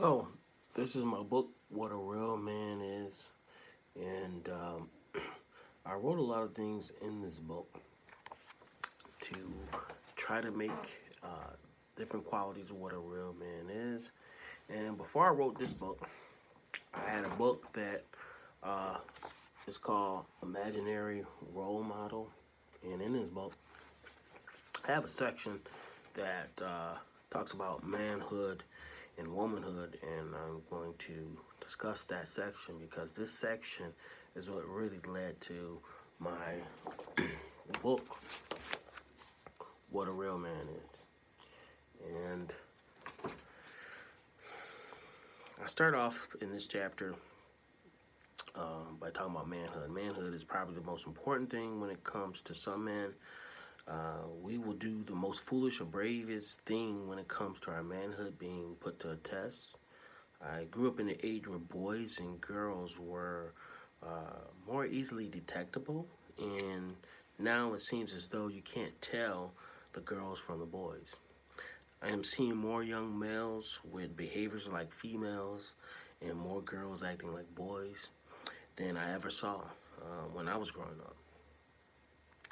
Oh, this is my book, What a Real Man Is. And I wrote a lot of things in this book to try to make different qualities of what a real man is. And before I wrote this book, I had a book that uh, is called Imaginary Role Model. And in this book, I have a section that talks about manhood and womanhood, and I'm going to discuss that section because this section is what really led to my book, What a Real Man Is. And I start off in this chapter by talking about manhood. Manhood is probably the most important thing when it comes to some men. We will do the most foolish or bravest thing when it comes to our manhood being put to a test. I grew up in the age where boys and girls were more easily detectable, and now it seems as though you can't tell the girls from the boys. I am seeing more young males with behaviors like females and more girls acting like boys than I ever saw when I was growing up.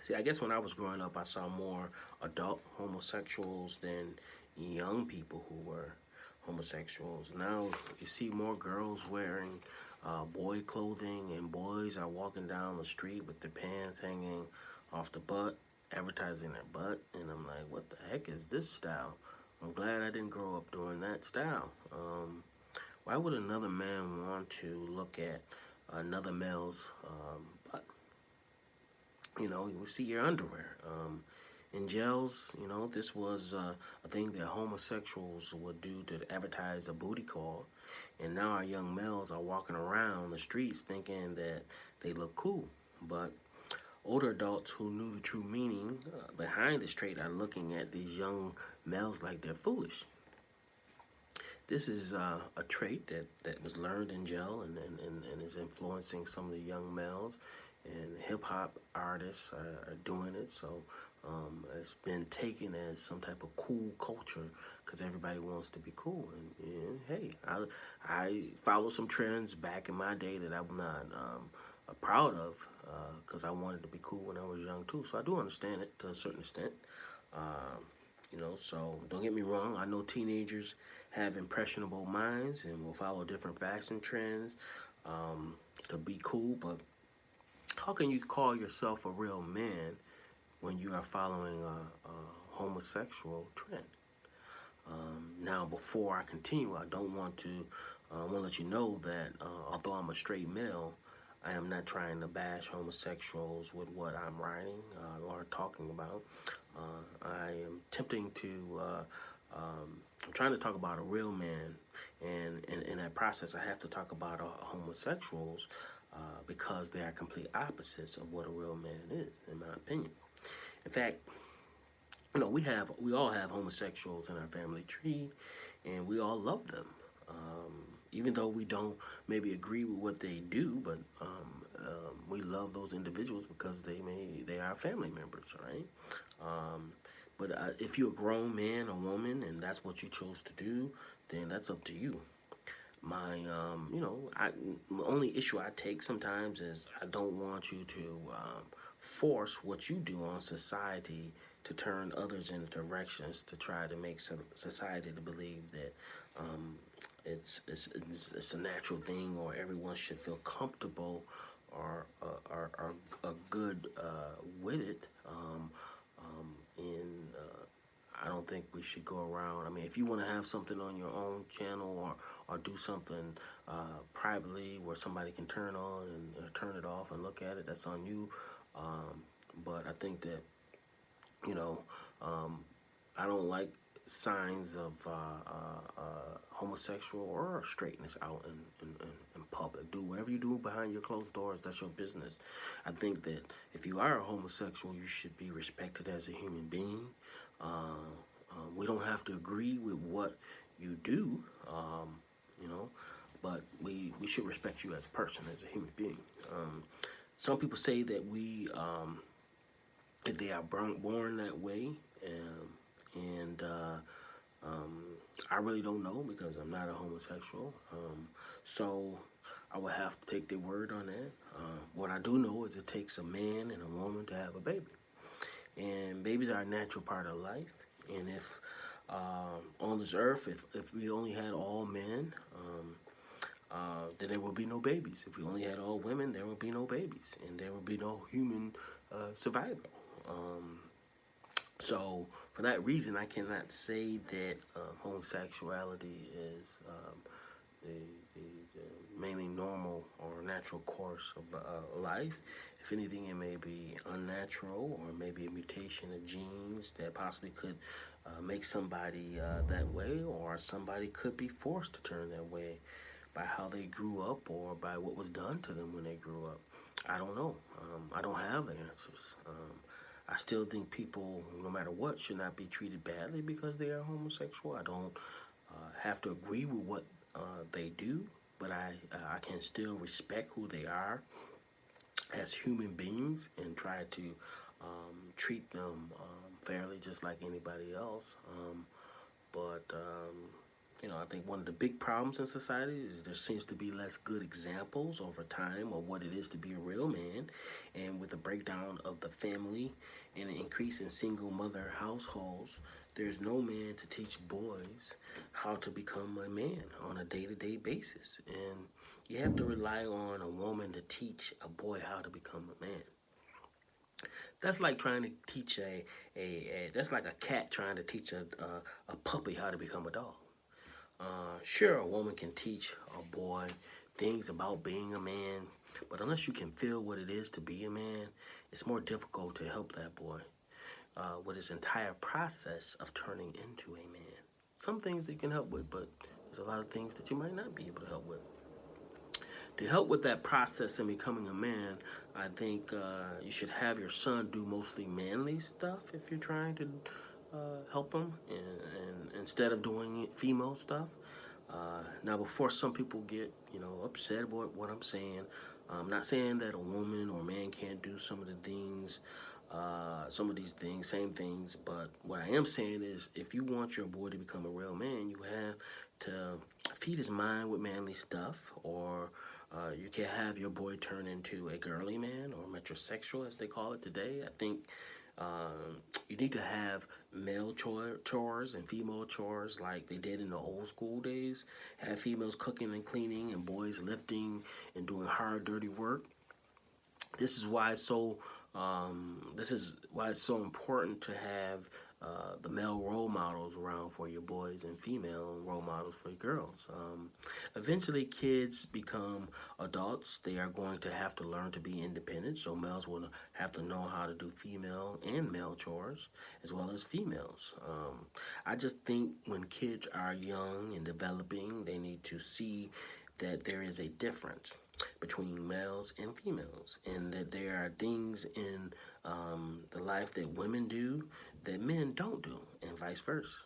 See, I guess when I was growing up, I saw more adult homosexuals than young people who were homosexuals. Now you see more girls wearing boy clothing, and boys are walking down the street with their pants hanging off the butt, advertising their butt. And I'm like, what the heck is this style? I'm glad I didn't grow up doing that style. Why would another man want to look at another male's butt? You see your underwear. In jails, this was a thing that homosexuals would do to advertise a booty call. And now our young males are walking around the streets thinking that they look cool. But older adults who knew the true meaning behind this trait are looking at these young males like they're foolish. This is a trait that was learned in jail and is influencing some of the young males. And hip hop artists are doing it, so it's been taken as some type of cool culture because everybody wants to be cool. And hey, I follow some trends back in my day that I'm not proud of because I wanted to be cool when I was young too. So I do understand it to a certain extent. So don't get me wrong. I know teenagers have impressionable minds and will follow different fashion trends to be cool, but how can you call yourself a real man when you are following a homosexual trend? Now, before I continue, I don't want to. I want to let you know that although I'm a straight male, I am not trying to bash homosexuals with what I'm writing or talking about. I am attempting to. I'm trying to talk about a real man, and in that process, I have to talk about homosexuals because they are complete opposites of what a real man is, in my opinion. In fact, we all have homosexuals in our family tree, and we all love them. Even though we don't maybe agree with what they do, but we love those individuals because they are family members, right? But if you're a grown man or woman and that's what you chose to do, then that's up to you. My, the only issue I take sometimes is I don't want you to force what you do on society to turn others in directions to try to make society to believe that it's a natural thing or everyone should feel comfortable or good with it. And I don't think we should go around. I mean, if you want to have something on your own channel or do something privately where somebody can turn on and turn it off and look at it, that's on you. But I think that, you know, I don't like signs of homosexual or straightness out in public. Do whatever you do behind your closed doors, that's your business. I think that if you are a homosexual, you should be respected as a human being. We don't have to agree with what you do, you know, but we should respect you as a person, as a human being. Some people say that that they are born that way, and I really don't know because I'm not a homosexual. So I would have to take their word on that. What I do know is it takes a man and a woman to have a baby. And babies are a natural part of life. And if on this earth, if we only had all men, then there would be no babies. If we only had all women, there would be no babies. And there would be no human survival. Um, so for that reason, I cannot say that homosexuality is the mainly normal or natural course of life. If anything, it may be unnatural or maybe a mutation of genes that possibly could make somebody that way, or somebody could be forced to turn that way by how they grew up or by what was done to them when they grew up. I don't know. I don't have the answers. I still think people, no matter what, should not be treated badly because they are homosexual. I don't have to agree with what they do, but I can still respect who they are as human beings and try to treat them fairly, just like anybody else. But I think one of the big problems in society is there seems to be less good examples over time of what it is to be a real man, and with the breakdown of the family and an increase in single mother households, there's no man to teach boys how to become a man on a day-to-day basis, and you have to rely on a woman to teach a boy how to become a man. That's like trying to teach that's like a cat trying to teach a puppy how to become a dog. Sure, a woman can teach a boy things about being a man, but unless you can feel what it is to be a man, it's more difficult to help that boy with his entire process of turning into a man. Some things that you can help with, but there's a lot of things that you might not be able to help with. To help with that process in becoming a man, I think you should have your son do mostly manly stuff if you're trying to help him, and instead of doing female stuff. Now, before some people get upset about what I'm saying, I'm not saying that a woman or a man can't do some of these things, same things. But what I am saying is, if you want your boy to become a real man, you have to feed his mind with manly stuff, or you can have your boy turn into a girly man or metrosexual, as they call it today. I think you need to have male chores and female chores like they did in the old school days. Have females cooking and cleaning and boys lifting and doing hard, dirty work. This is why it's so important to have the male role models around for your boys and female role models for your girls. Eventually, kids become adults. They are going to have to learn to be independent. So males will have to know how to do female and male chores as well as females. I just think when kids are young and developing, they need to see that there is a difference between males and females, and that there are things in the life that women do that men don't do, and vice versa.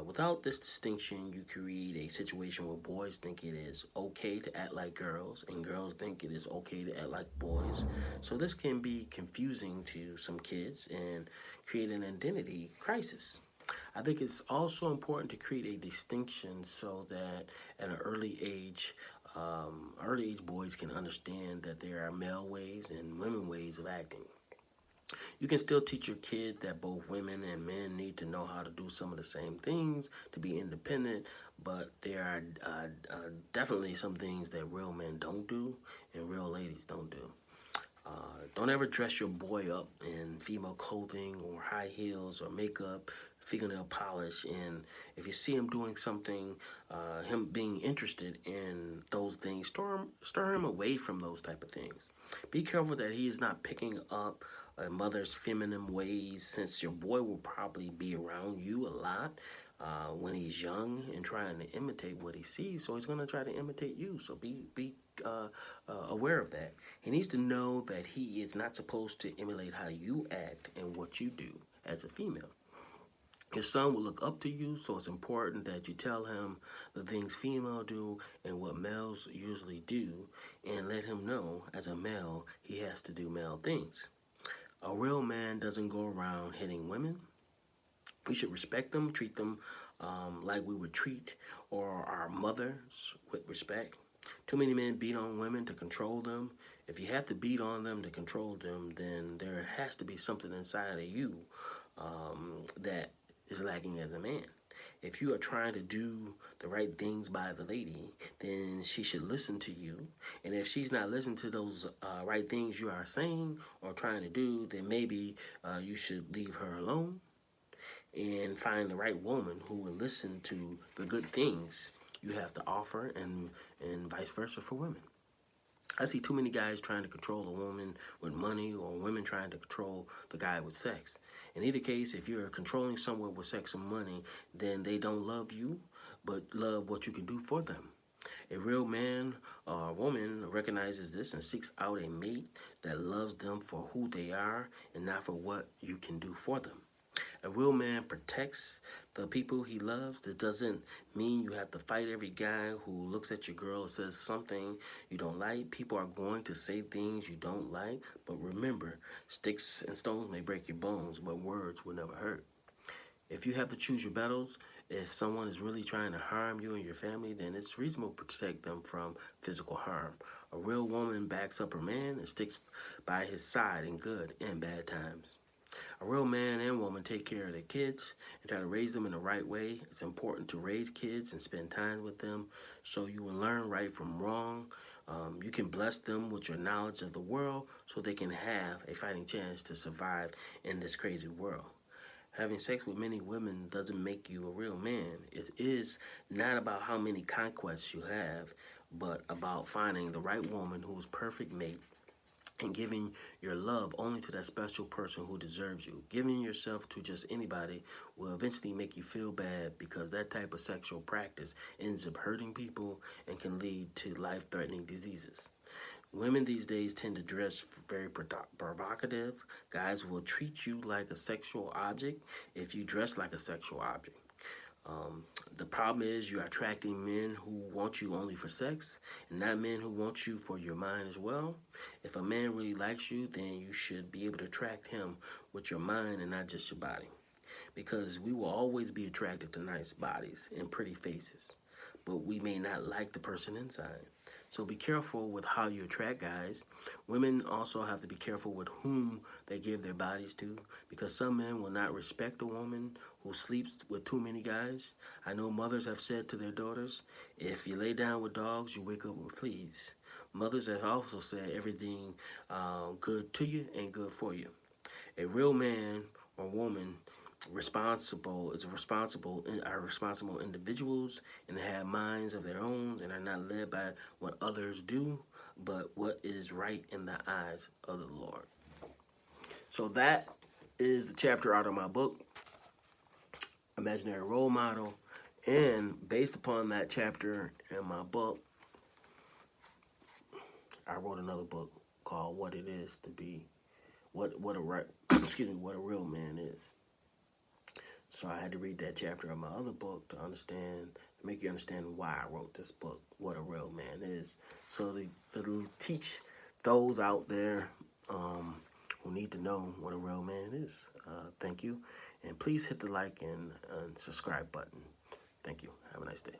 Without this distinction, you create a situation where boys think it is okay to act like girls, and girls think it is okay to act like boys. So this can be confusing to some kids and create an identity crisis. I think it's also important to create a distinction so that at an early age boys can understand that there are male ways and women ways of acting. You can still teach your kid that both women and men need to know how to do some of the same things to be independent, but there are definitely some things that real men don't do and real ladies don't do. Don't ever dress your boy up in female clothing or high heels or makeup, fingernail polish. And if you see him doing something, him being interested in those things, stir him away from those type of things. Be careful that he is not picking up a mother's feminine ways, since your boy will probably be around you a lot when he's young and trying to imitate what he sees. So he's going to try to imitate you. So be aware of that. He needs to know that he is not supposed to emulate how you act and what you do as a female. Your son will look up to you, so it's important that you tell him the things female do and what males usually do, and let him know as a male he has to do male things. A real man doesn't go around hitting women. We should respect them, treat them like we would treat or our mothers with respect. Too many men beat on women to control them. If you have to beat on them to control them, then there has to be something inside of you that is lacking as a man. If you are trying to do the right things by the lady, then she should listen to you. And if she's not listening to those right things you are saying or trying to do, then maybe you should leave her alone and find the right woman who will listen to the good things you have to offer, and vice versa for women. I see too many guys trying to control a woman with money or women trying to control the guy with sex. In either case, if you're controlling someone with sex and money, then they don't love you, but love what you can do for them. A real man or woman recognizes this and seeks out a mate that loves them for who they are and not for what you can do for them. A real man protects the people he loves. This doesn't mean you have to fight every guy who looks at your girl and says something you don't like. People are going to say things you don't like, but remember, sticks and stones may break your bones, but words will never hurt. If you have to choose your battles, if someone is really trying to harm you and your family, then it's reasonable to protect them from physical harm. A real woman backs up her man and sticks by his side in good and bad times. A real man and woman take care of their kids and try to raise them in the right way. It's important to raise kids and spend time with them so you will learn right from wrong. You can bless them with your knowledge of the world so they can have a fighting chance to survive in this crazy world. Having sex with many women doesn't make you a real man. It is not about how many conquests you have, but about finding the right woman who's perfect mate and giving your love only to that special person who deserves you. Giving yourself to just anybody will eventually make you feel bad because that type of sexual practice ends up hurting people and can lead to life-threatening diseases. Women these days tend to dress very provocative. Guys will treat you like a sexual object if you dress like a sexual object. The problem is you're attracting men who want you only for sex and not men who want you for your mind as well. If a man really likes you, then you should be able to attract him with your mind and not just your body. Because we will always be attracted to nice bodies and pretty faces, but we may not like the person inside. So be careful with how you attract guys. Women also have to be careful with whom they give their bodies to, because some men will not respect a woman who sleeps with too many guys. I know mothers have said to their daughters, if you lay down with dogs, you wake up with fleas. Mothers have also said everything good to you ain't good for you. A real man or woman are responsible individuals and have minds of their own and are not led by what others do, but what is right in the eyes of the Lord. So that is the chapter out of my book, Imaginary Role Model. And based upon that chapter in my book, I wrote another book called What It Is to Be, what a real man is. So I had to read that chapter of my other book to make you understand why I wrote this book, What a Real Man Is. So to teach those out there who need to know what a real man is. Thank you. And please hit the like and subscribe button. Thank you. Have a nice day.